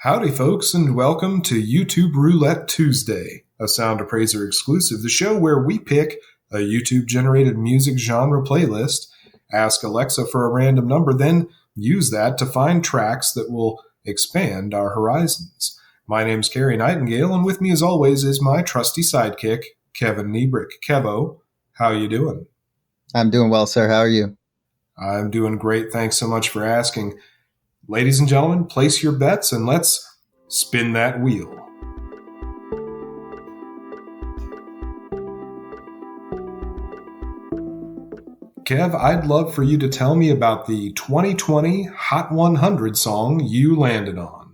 Howdy, folks, and welcome to YouTube Roulette Tuesday, a Sound Appraiser exclusive, the show where we pick a YouTube-generated music genre playlist, ask Alexa for a random number, then use that to find tracks that will expand our horizons. My name's Cary Nightingale, and with me as always is my trusty sidekick, Kevin Nebrich. Kevo, how you doing? I'm doing well, sir. How are you? I'm doing great. Thanks so much for asking. Ladies and gentlemen, place your bets and let's spin that wheel. Kev, I'd love for you to tell me about the 2020 Hot 100 song you landed on.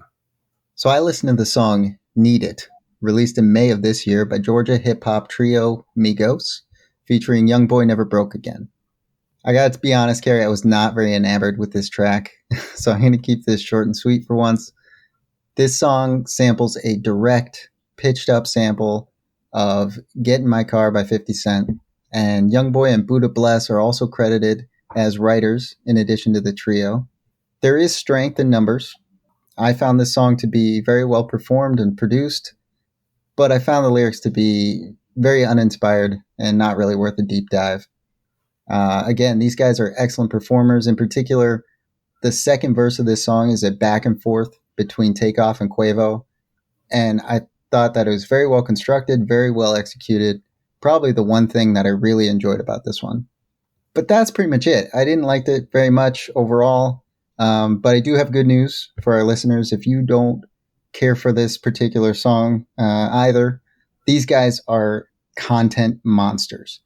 So I listened to the song Need It, released in May of this year by Georgia hip-hop trio Migos, featuring YoungBoy Never Broke Again. I got to be honest, Cary, I was not very enamored with this track, so I'm going to keep this short and sweet for once. This song samples a direct, pitched-up sample of Get in My Car by 50 Cent, and YoungBoy and Buddha Bless are also credited as writers in addition to the trio. There is strength in numbers. I found this song to be very well performed and produced, but I found the lyrics to be very uninspired and not really worth a deep dive. Again, these guys are excellent performers. In particular, the second verse of this song is a back and forth between Takeoff and Quavo. And I thought that it was very well constructed, very well executed. Probably the one thing that I really enjoyed about this one. But that's pretty much it. I didn't like it very much overall. But I do have good news for our listeners. If you don't care for this particular song either, these guys are content monsters.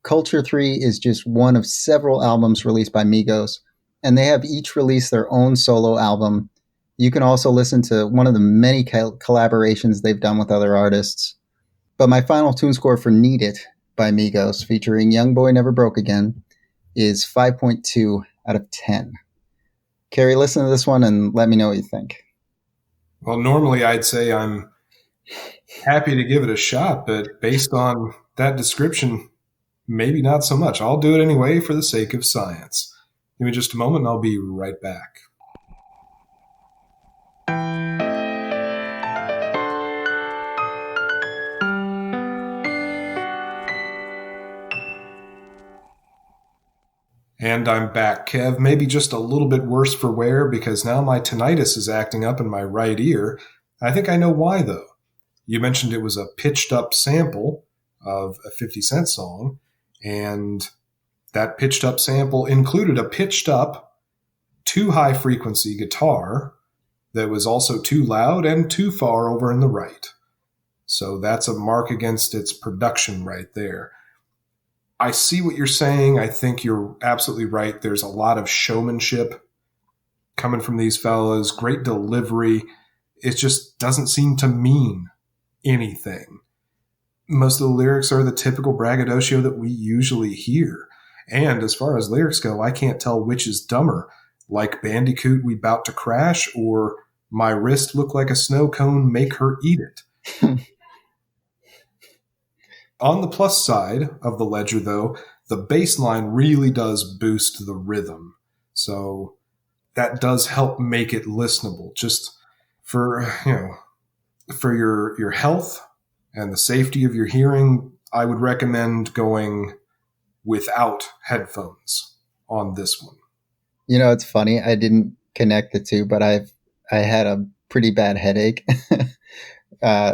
Culture 3 is just one of several albums released by Migos, and they have each released their own solo album. You can also listen to one of the many collaborations they've done with other artists. But my final tune score for Need It by Migos, featuring YoungBoy Never Broke Again, is 5.2 out of 10. Cary, listen to this one and let me know what you think. Well, normally I'd say I'm happy to give it a shot, but based on that description, maybe not so much. I'll do it anyway for the sake of science. Give me just a moment and I'll be right back. And I'm back, Kev. Maybe just a little bit worse for wear because now my tinnitus is acting up in my right ear. I think I know why, though. You mentioned it was a pitched up sample of a 50 Cent song, and that pitched up sample included a pitched up, too high frequency guitar that was also too loud and too far over in the right. So that's a mark against its production right there. I see what you're saying. I think you're absolutely right. There's a lot of showmanship coming from these fellas, great delivery. It just doesn't seem to mean anything. Most of the lyrics are the typical braggadocio that we usually hear. And as far as lyrics go, I can't tell which is dumber, like Bandicoot, we bout to crash, or my wrist look like a snow cone, make her eat it. On the plus side of the ledger, though, the bass line really does boost the rhythm. So that does help make it listenable. Just for, for your health and the safety of your hearing, I would recommend going without headphones on this one. You know, it's funny. I didn't connect the two, but I had a pretty bad headache.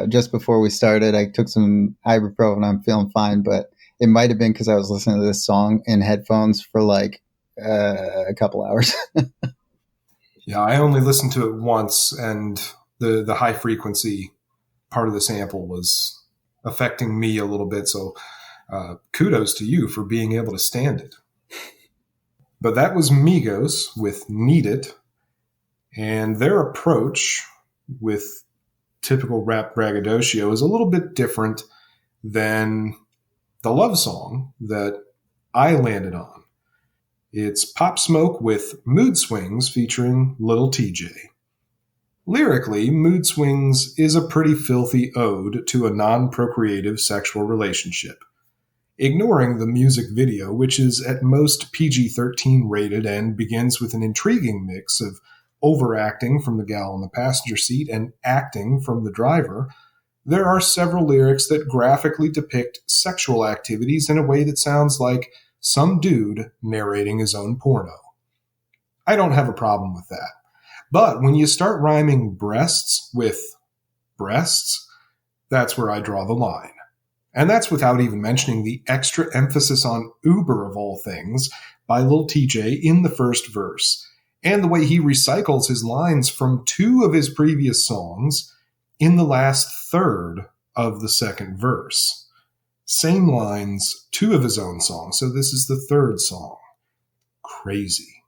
Just before we started, I took some ibuprofen. I'm feeling fine, but it might have been because I was listening to this song in headphones for like a couple hours. Yeah, I only listened to it once, and the high frequency part of the sample was affecting me a little bit. So kudos to you for being able to stand it. But that was Migos with Need It, and their approach with typical rap braggadocio is a little bit different than the love song that I landed on. It's Pop Smoke with Mood Swings featuring Little Tjay. Lyrically, Mood Swings is a pretty filthy ode to a non-procreative sexual relationship. Ignoring the music video, which is at most PG-13 rated and begins with an intriguing mix of overacting from the gal in the passenger seat and acting from the driver, there are several lyrics that graphically depict sexual activities in a way that sounds like some dude narrating his own porno. I don't have a problem with that. But when you start rhyming breasts with breasts, that's where I draw the line. And that's without even mentioning the extra emphasis on Uber of all things by Lil Tjay in the first verse, and the way he recycles his lines from two of his previous songs in the last third of the second verse. Same lines, two of his own songs, so this is the third song. Crazy.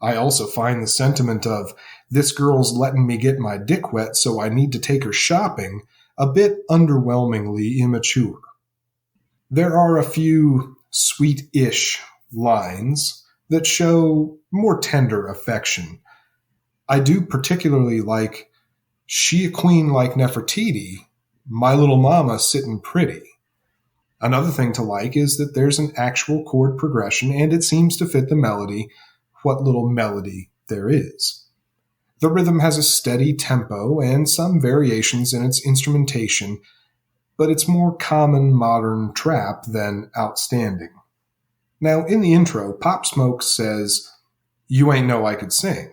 I also find the sentiment of, this girl's letting me get my dick wet, so I need to take her shopping, a bit underwhelmingly immature. There are a few sweet-ish lines that show more tender affection. I do particularly like, she a queen like Nefertiti, my little mama sitting pretty. Another thing to like is that there's an actual chord progression and it seems to fit the melody, what little melody there is. The rhythm has a steady tempo and some variations in its instrumentation, but it's more common modern trap than outstanding. Now, in the intro, Pop Smoke says, "You ain't know I could sing,"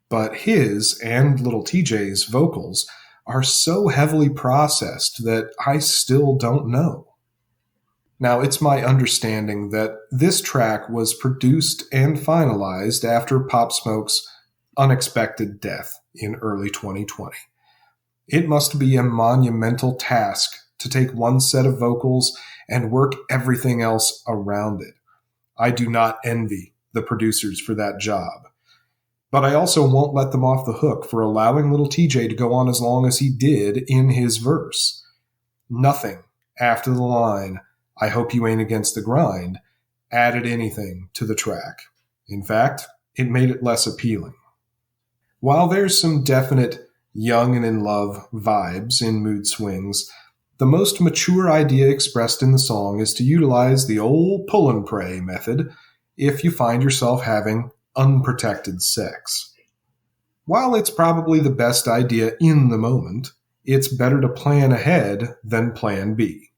but his and Little Tjay's vocals are so heavily processed that I still don't know. Now, it's my understanding that this track was produced and finalized after Pop Smoke's unexpected death in early 2020. It must be a monumental task to take one set of vocals and work everything else around it. I do not envy the producers for that job. But I also won't let them off the hook for allowing Little Tjay to go on as long as he did in his verse. Nothing after the line, "I hope you ain't against the grind," added anything to the track. In fact, it made it less appealing. While there's some definite young and in love vibes in Mood Swings, the most mature idea expressed in the song is to utilize the old pull and pray method if you find yourself having unprotected sex. While it's probably the best idea in the moment, it's better to plan ahead than plan B.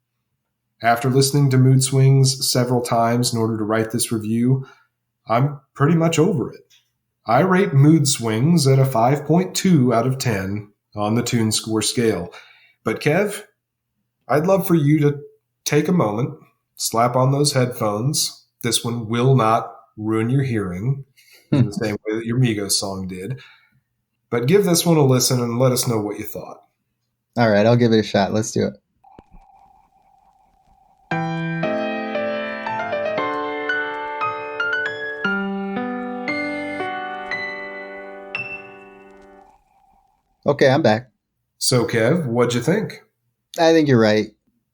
After listening to Mood Swings several times in order to write this review, I'm pretty much over it. I rate Mood Swings at a 5.2 out of 10 on the Tune Score scale. But Kev, I'd love for you to take a moment, slap on those headphones. This one will not ruin your hearing in the same way that your Migos song did. But give this one a listen and let us know what you thought. All right, I'll give it a shot. Let's do it. Okay, I'm back. So, Kev, what'd you think? I think you're right.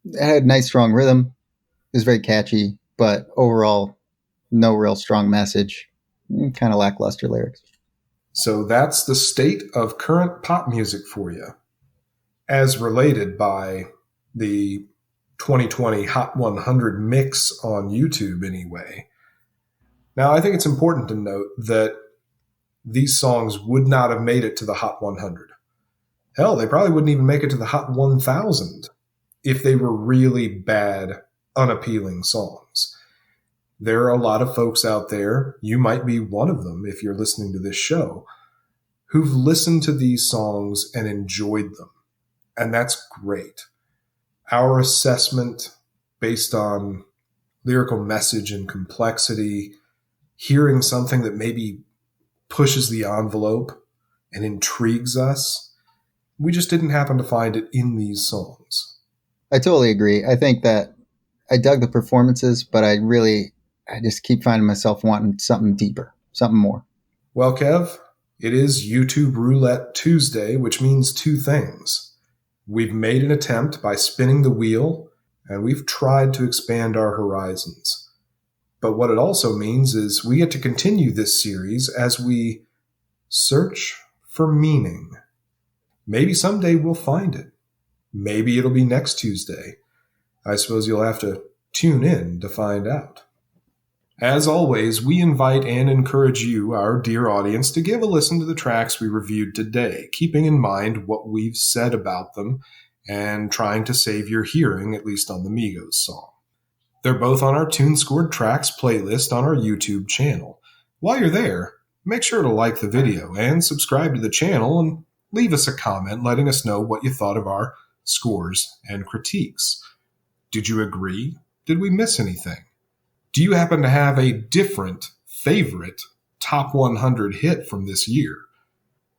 It had a nice, strong rhythm. It was very catchy, but overall, no real strong message. Kind of lackluster lyrics. So that's the state of current pop music for you, as related by the 2020 Hot 100 mix on YouTube anyway. Now, I think it's important to note that these songs would not have made it to the Hot 100. Hell, they probably wouldn't even make it to the Hot 1000 if they were really bad, unappealing songs. There are a lot of folks out there, you might be one of them if you're listening to this show, who've listened to these songs and enjoyed them. And that's great. Our assessment based on lyrical message and complexity, hearing something that maybe pushes the envelope and intrigues us, we just didn't happen to find it in these songs. I totally agree. I think that I dug the performances, but I just keep finding myself wanting something deeper, something more. Well, Kev, it is YouTube Roulette Tuesday, which means two things. We've made an attempt by spinning the wheel, and we've tried to expand our horizons. But what it also means is we get to continue this series as we search for meaning. Maybe someday we'll find it. Maybe it'll be next Tuesday. I suppose you'll have to tune in to find out. As always, we invite and encourage you, our dear audience, to give a listen to the tracks we reviewed today, keeping in mind what we've said about them and trying to save your hearing, at least on the Migos song. They're both on our Tune Scored Tracks playlist on our YouTube channel. While you're there, make sure to like the video and subscribe to the channel and leave us a comment letting us know what you thought of our scores and critiques. Did you agree? Did we miss anything? Do you happen to have a different favorite top 100 hit from this year?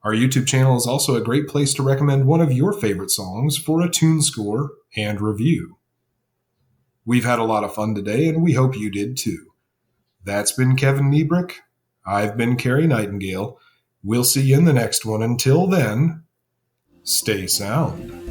Our YouTube channel is also a great place to recommend one of your favorite songs for a tune score and review. We've had a lot of fun today, and we hope you did too. That's been Kevin Nebrich. I've been Cary Nightingale. We'll see you in the next one. Until then, stay sound.